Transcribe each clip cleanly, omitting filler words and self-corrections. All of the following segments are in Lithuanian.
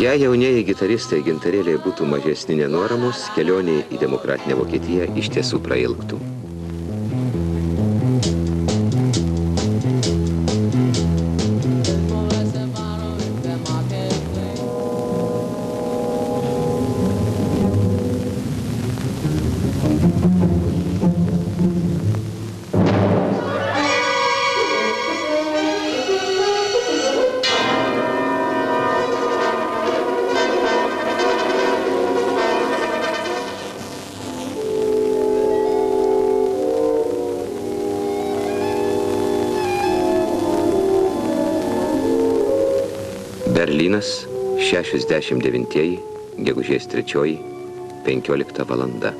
Jei jaunieji gitaristai gintarėliai būtų mažesni nenuoramos, kelionė į demokratinę Vokietiją iš tiesų prailgtų. Berlynas, 69, gegužės 3, 15 valanda.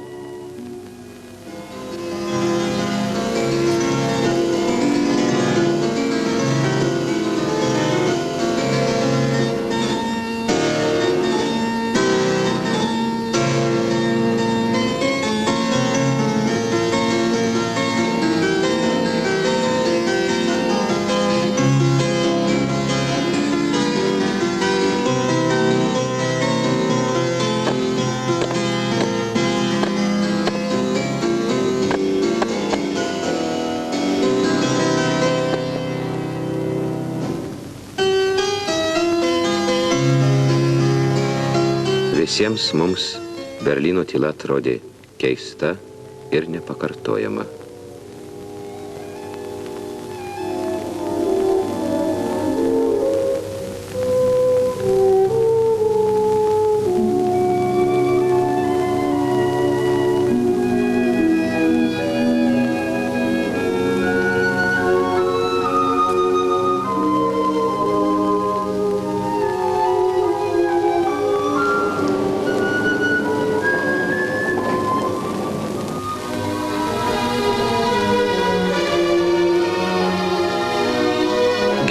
Visiems mums Berlyno tyla atrodė keista ir nepakartojama.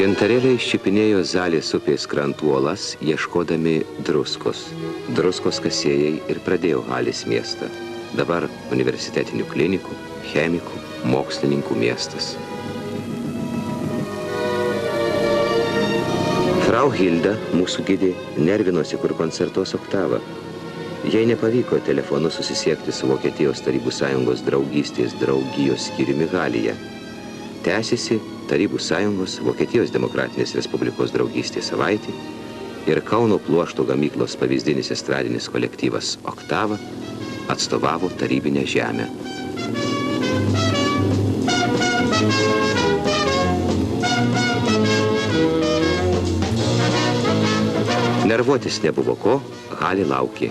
Gintarėliai ščipinėjo Zalės upės krantų uolas, ieškodami druskos. Druskos kasėjai ir pradėjo Halės miestą. Dabar universitetinių klinikų, chemikų, mokslininkų miestas. Frau Hilda, mūsų gidė, nervinosi, kur koncertuos Oktavą. Jei nepavyko telefonu susisiekti su Vokietijos Tarybų Sąjungos draugystės draugijos skyriumi Halyje. Tęsiasi Tarybų Sąjungos Vokietijos Demokratinės Respublikos draugystės savaitė ir Kauno pluošto gamyklos pavyzdinis estradinis kolektyvas Oktava atstovavo tarybinę žemę. Nervuotis nebuvo ko, Halė laukė.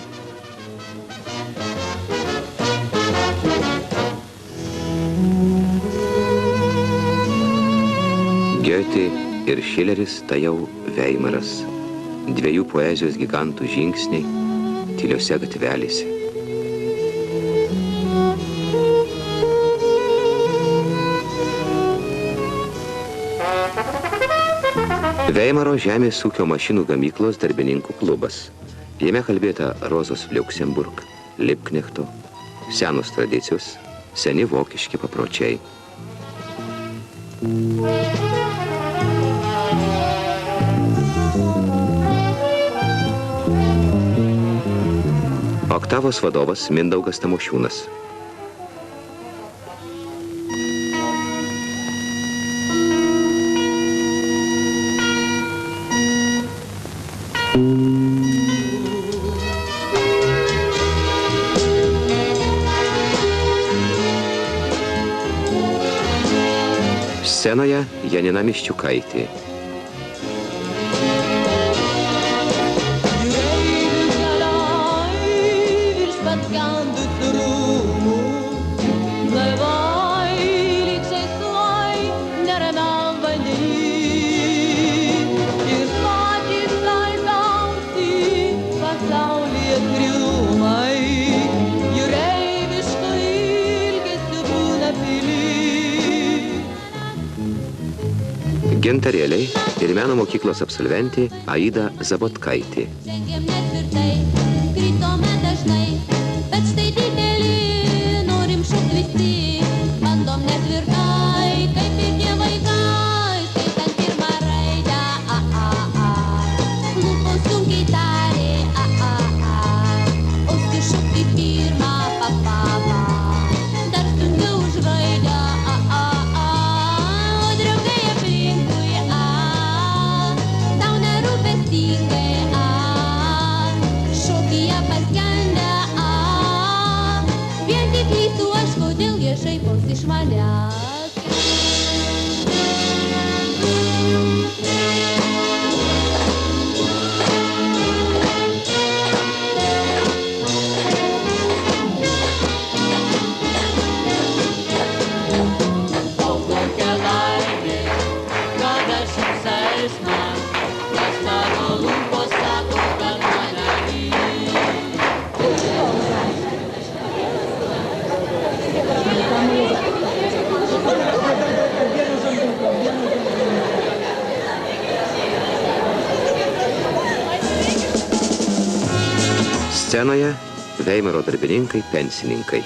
Goethe ir Šileris tai jau Veimaras, dviejų poezijos gigantų žingsniai tyliose gatvelėse. Veimaro žemės ūkio mašinų gamyklos darbininkų klubas. Jame kalbėta Rozos Liuksemburg, Liebknechto, senos tradicijos, seni vokiški papročiai. Oktavos vadovas Mindaugas Tamošiūnas. Scenoje Janina Miščiukaitė. Gintarėliai ir meno mokyklos absolventė Aida Zabotkaitė. Žengėm netvirtai, kritome dažnai, bet štai didelį norim šokt visi, bandom netvirtai, kaip ir tie vaikai, skaitant pirmą raidę, lūpos sunkiai tą. Scenoje Veimaro darbininkai, pensininkai.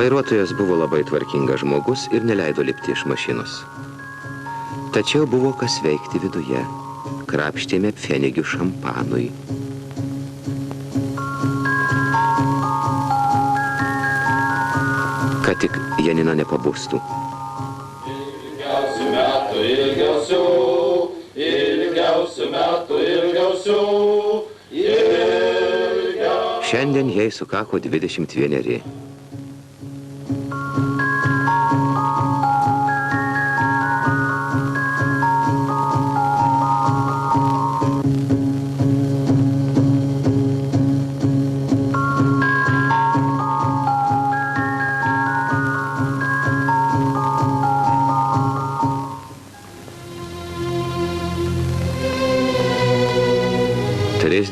Vairuotojas buvo labai tvarkingas žmogus ir neleido lipti iš mašinos. Tačiau buvo kas veikti viduje. Krapštėme pfenigių šampanui. Kad tik Janina nepabustų. Ilgiausių metų, ilgiausių, ilgiausių metų, ilgiausių, ilgiausių. Šiandien jai sukako 21.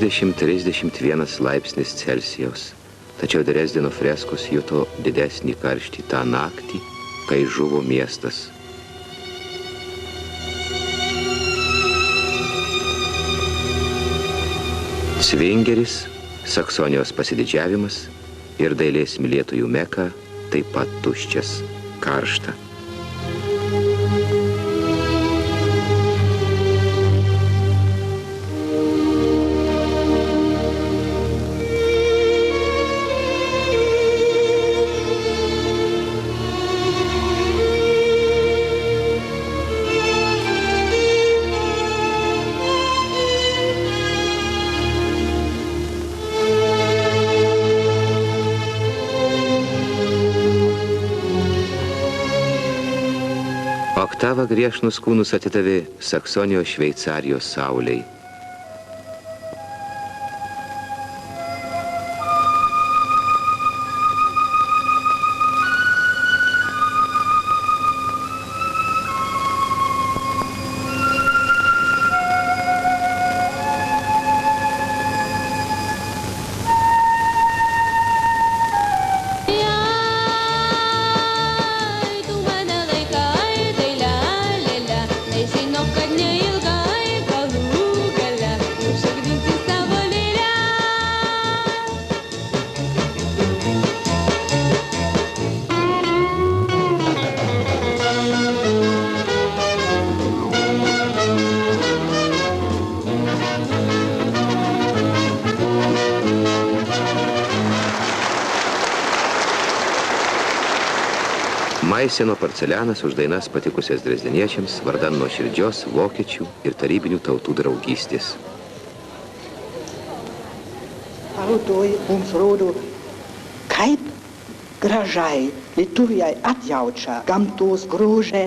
-31 laipsnis Celsijaus. Tačiau Drezdeno freskos juto didesnį karštį tą naktį, kai žuvo miestas. Svingeris, Saksonijos pasididžiavimas ir dailės mylėtojų Meka taip pat tuščias, karšta. Oktava griežnus kūnus atidavė Saksonijos Šveicarijos sauliai. Maiseno porcelianas už dainas patikusias drezdeniečiams vardan nuoširdžios vokiečių ir tarybinių tautų draugystės. Autori mums rodo, kaip gražiai Lietuvijai atjaučia gamtos grožį.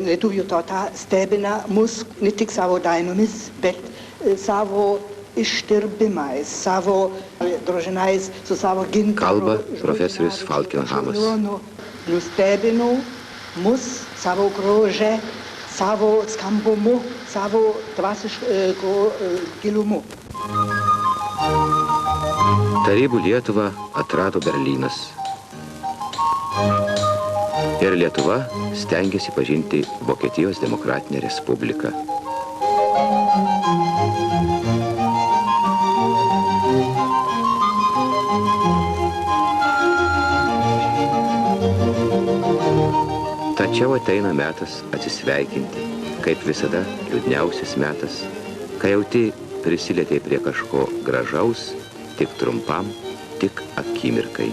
Lietuvijų tauta stebina mus ne tik savo dainomis, bet savo išdirbimais, savo drožinais, su savo gintaru. Kalba profesorius Falkenhamas. Nustebino mus savo grožį, savo skambumu, savo dvasišku gilumu. Tarybų Lietuvą atrado Berlynas. Ir Lietuva stengiasi pažinti Vokietijos demokratinę respubliką. Tačiau ateina metas atsisveikinti, kaip visada liūdniausias metas, kai jauti prisilietei prie kažko gražaus, tik trumpam, tik akimirkai.